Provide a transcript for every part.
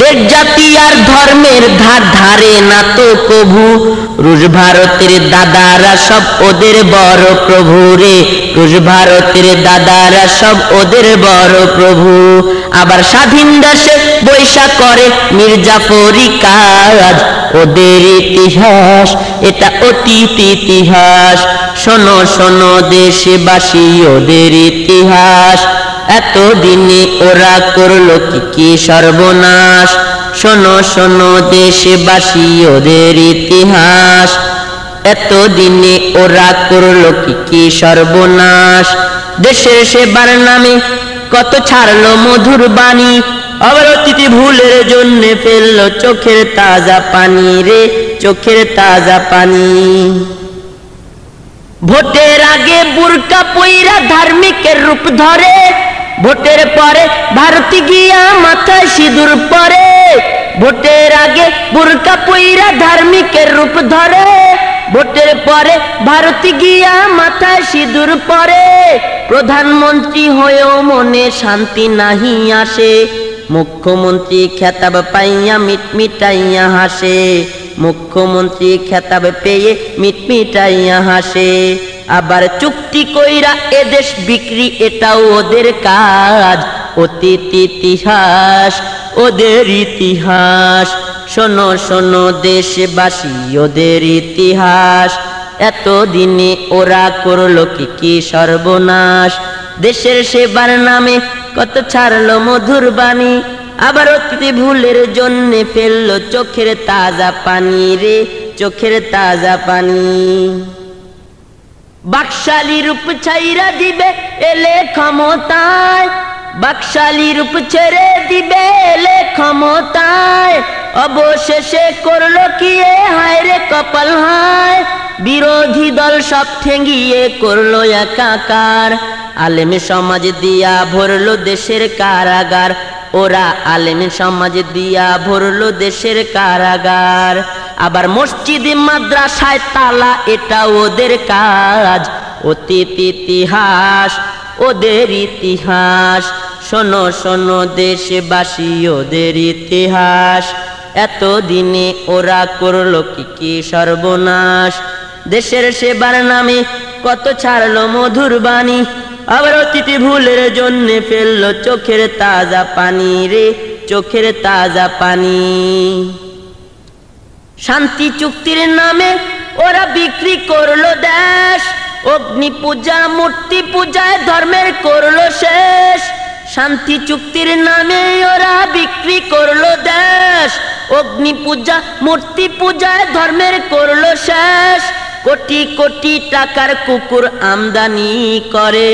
দেশ জাতি আর ধর্মের ধার ধারে না তো কভু, রুশ ভারতের দাদারা সব ওদের বড় প্রভু রে, রুশ ভারতের দাদারা সব ওদের বড় প্রভু। আবার স্বাধীন দেশে বৈশা করে মির্জাফরি কাজ, ওদের ইতিহাস এটা অতীত ইতিহাস। শোনো শোনো দেশবাসী ওদের ইতিহাস, এতদিনে ওরা করলো কি কি সর্বনাশ। শোনো শোনো দেশবাসী ওদের ইতিহাস, এতদিনে ওরা করলো কি কি সর্বনাশ। দেশের সেবার নামে কত ছাড়লো মধুর বাণী, আবার অতিথি ভুলের জন্য ফেললো চোখের তাজা পানি রে, চোখের তাজা পানি। ভোটের আগে বুরকা পইরা ধার্মিকের রূপ ধরে, ভোটের পরে ভারতে গিয়া মাথায় সিঁদুর পরে। ভোটের আগে বুরকা পইরা ধার্মিকের রূপ ধরে, ভোটের পরে ভারতে গিয়া মাথায় সিঁদুর পরে। প্রধানমন্ত্রী হয়েও মনে শান্তি নাহি আসে, মুখ্যমন্ত্রী খেতাব পাইয়া মিটমিটাইয়া হাসে, মুখ্যমন্ত্রী খেতাব পেয়ে মিটমিটাইয়া হাসে। আবার চুক্তি কইরা এদেশ বিক্রি এটাও ওদের কাজ, অতীত ইতিহাস ওদের ইতিহাস। শোনো শোনো দেশবাসী ওদের ইতিহাস, এতদিনে ওরা করলো কি কি সর্বনাশ। দেশের সেবার নামে কত ছাড়লো মধুর বাণী, আবার অতিথি ভুলের জন্য ফেললো চোখের তাজা পানি রে, চোখের তাজা পানি। বাকশালী রূপ ছাইরা দিবে এলে ক্ষমতায়, বাকশালী রূপ ছেড়ে দিবে এলে ক্ষমতায়। অবশেষে করলো কি এ হায় রে কপাল হায়, বিরোধী দল সব ঠেঙ্গিয়ে করলো একাকার। আলেম সমাজ দিয়া ভরলো দেশের কারাগার, ওরা আলেম সমাজ দিয়া ভরলো দেশের কারাগার। আবার মসজিদ মাদ্রাসায় তালা এটা ওদের কাজ, অতীত ইতিহাস ওদের ইতিহাস। শোনো শোনো দেশবাসী ওদের ইতিহাস, এতদিনে ওরা করলো কি কি সর্বনাশ। দেশের সেবার নামে কত ছাড়লো মধুর বাণী, আবার অতিথি ভুলের জন্য ফেললো চোখের তাজা পানি রে, চোখের তাজা পানি। শান্তি চুক্তির নামে ওরা বিক্রি করলো দেশ, অগ্নি পূজা মূর্তি পূজায় ধর্মের করলো শেষ। শান্তি চুক্তির নামে ওরা বিক্রি করলো দেশ, অগ্নি পূজা মূর্তি পূজায় ধর্মের করলো শেষ। কোটি কোটি টাকার কুকুর আমদানি করে,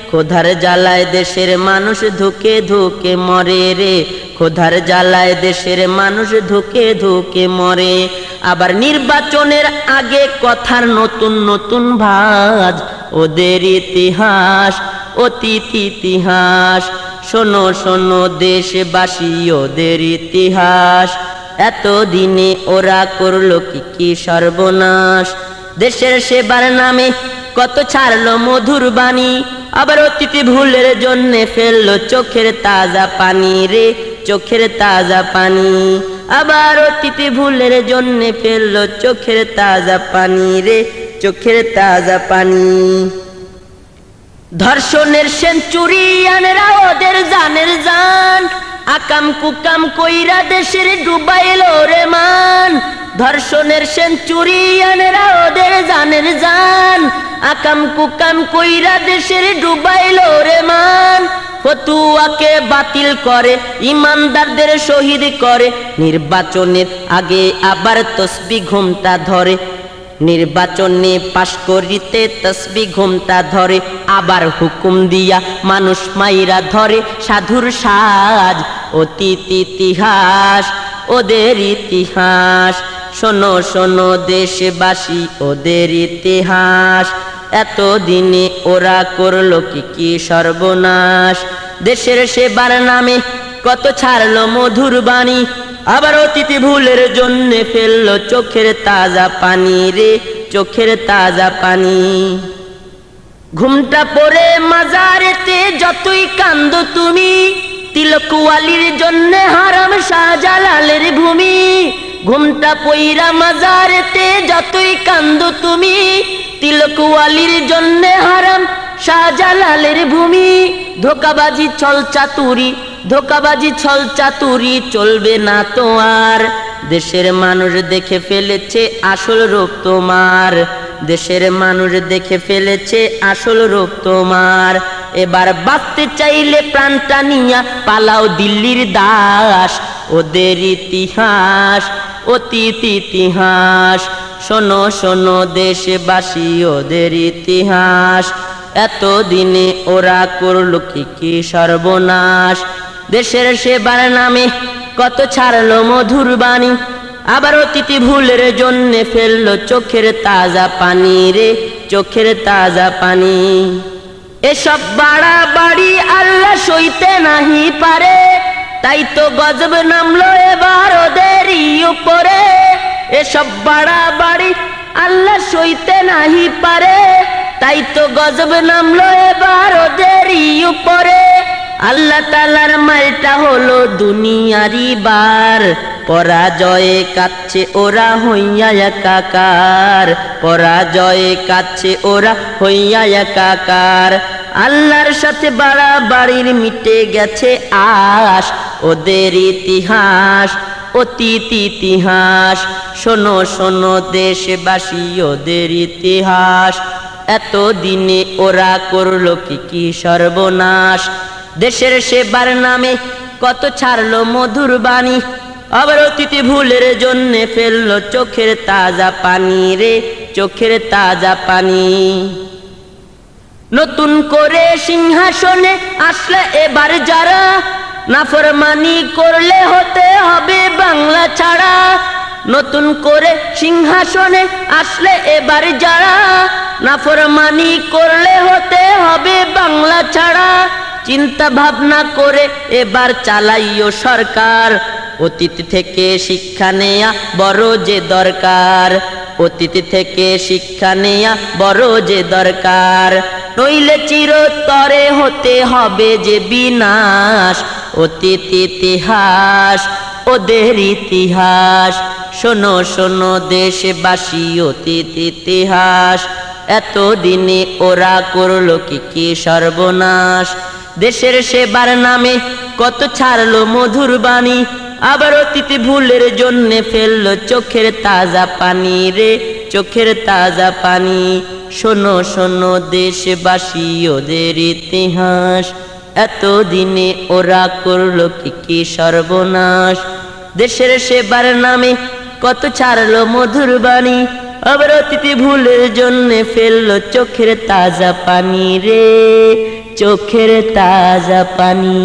ক্ষুধার জ্বালায় দেশের মানুষ ধুকে ধুকে মরে রে, ক্ষুধার জ্বালায় দেশের মানুষ ধুকে ধুকে মরে। আবার নির্বাচনের আগে কথার নতুন নতুন ভাজ, ওদের ইতিহাস অতীত ইতিহাস। শোনো শোনো দেশবাসী ওদের ইতিহাস, এতদিনে ওরা করলো কি কি সর্বনাশ। দেশের সেবার নামে কত ছাড়লো মধুর বাণী, আবার অতিথি ভুলের জন্য ফেললো চোখের তাজা পানি রে, চোখের তাজা পানি। আবার অতিথি ভুলের জন্য ফেললো চোখের তাজা পানি রে, চোখের তাজা পানি। ধর্ষণের সেঞ্চুরিয়ানরা ওদের জানের জান, আকাম কুকাম কইরা দেশের ডুবাইলো রে মান। ধর্ষণের সেঞ্চুরিয়ানরা ওদের জানের জান, আকাম কুকাম কইরা দেশের ডুবাইলো রে মান। ফতুয়াকে বাতিল করে ইমানদারদের শহীদ করে, নির্বাচনের আগে আবার তসবিহ ঘুমটা ধরে, নির্বাচনে পাশ করিতে তসবিহ ঘুমটা ধরে। আবার হুকুম দিয়া মানুষ মাইরা ধরে সাধুর সাজ, অতীত ইতিহাস ওদের ইতিহাস। শোনো শোনো দেশবাসী ওদের ইতিহাস, এতদিনে ওরা করলো কি কি সর্বনাশ। দেশের সেবার নামে কত ছাড়লো মধুর বাণী, আবার অতিথি ভুলের জন্য ফেললো চোখের তাজা পানি রে, চোখের তাজা পানি। ঘুমটা পড়ে মাজারেতে যতই কান্দো তুমি, তিল তিলকওয়ালির জন্য হারাম শাহজালালের ভূমি ঘুমটা পইরা মাজারেতে যতই কান্দো তুমি তিলকওয়ালির জন্য হারাম শাহজালালের ভূমি ধোকাবাজি ছল চাতুরি চলবে না তো আর দেশের মানুষ দেখে ফেলেছে আসল রূপ তোমার দেশের মানুষ দেখে ফেলেছে আসল রূপ তোমার এবার বাঁচতে চাইলে প্রাণটা নিয়া পালাও দিল্লির দাস ওদের ইতিহাস অতীত ইতিহাস শোনো শোনো দেশবাসী ওদের ইতিহাস এতদিনে ওরা করলো কি সর্বনাশ দেশের সেবার নামে কত ছাড়লো মধুর বাণী আবার অতিথি ভুলের জন্য ফেললো চোখের তাজা পানি রে চোখের তাজা পানি এসব বাড়াবাড়ি আল্লাহ সইতে নাহি পারে তাই তো গজব নামলো এবার ওদেরই উপরে এসব বাড়াবাড়ি আল্লাহ সইতে নাহি পারে তাই তো গজব নামলো এবার ওদেরই উপরে আল্লাহ তাআলার মালটা হলো দুনিয়ারি বার পরাজয়ে কাচ্ছে ওরা হইয়া একাকার পরাজয়ে কাচ্ছে ওরা হইয়া একাকার আল্লাহর সাথে বাড়াবাড়ির মিটে গেছে আশ ওদের ইতিহাস অতীত ইতিহাস শোনো শোনো দেশবাসী ওদের ইতিহাস এতদিনে ওরা করলো কি সর্বনাশ দেশের সেবার নামে কত ছাড়লো মধুর বাণী আবার অতিথি ভুলের জন্য ফেললো চোখের তাজা পানি রে চোখের তাজা পানি নতুন করে সিংহাসনে আসলে এবার যারা নাফরমানি করলে হতে হবে বাংলা ছাড়া নতুন করে সিংহাসনে আসলে এবার যারা নাফরমানি করলে হতে হবে বাংলা ছাড়া চিন্তা ভাবনা করে এবার চালাইও সরকার অতীত থেকে শিক্ষা নেয়া বড় যে দরকার অতীত থেকে শিক্ষা নেয়া বড় যে দরকার নইলে চিরতরে হতে হবে যে বিনাশ অতীত ইতিহাস ওদের ইতিহাস শোনো শোনো দেশবাসী অতীত ইতিহাস এতদিনে ওরা করলো কি সর্বনাশ দেশের সেবার নামে কত ছাড়লো মধুর বাণী আবার অতীত ভুলের জন্য ফেললো চোখের তাজা পানি রে চোখের তাজা পানি শোনো শোনো দেশবাসী ওদের ইতিহাস এতদিনে ওরা করলো কি সর্বনাশ দেশের সেবার নামে কত ছাড়লো মধুর বাণী আবার অতীত ভুলের জন্য ফেললো চোখের তাজা পানি রে চোখের তাজা পানি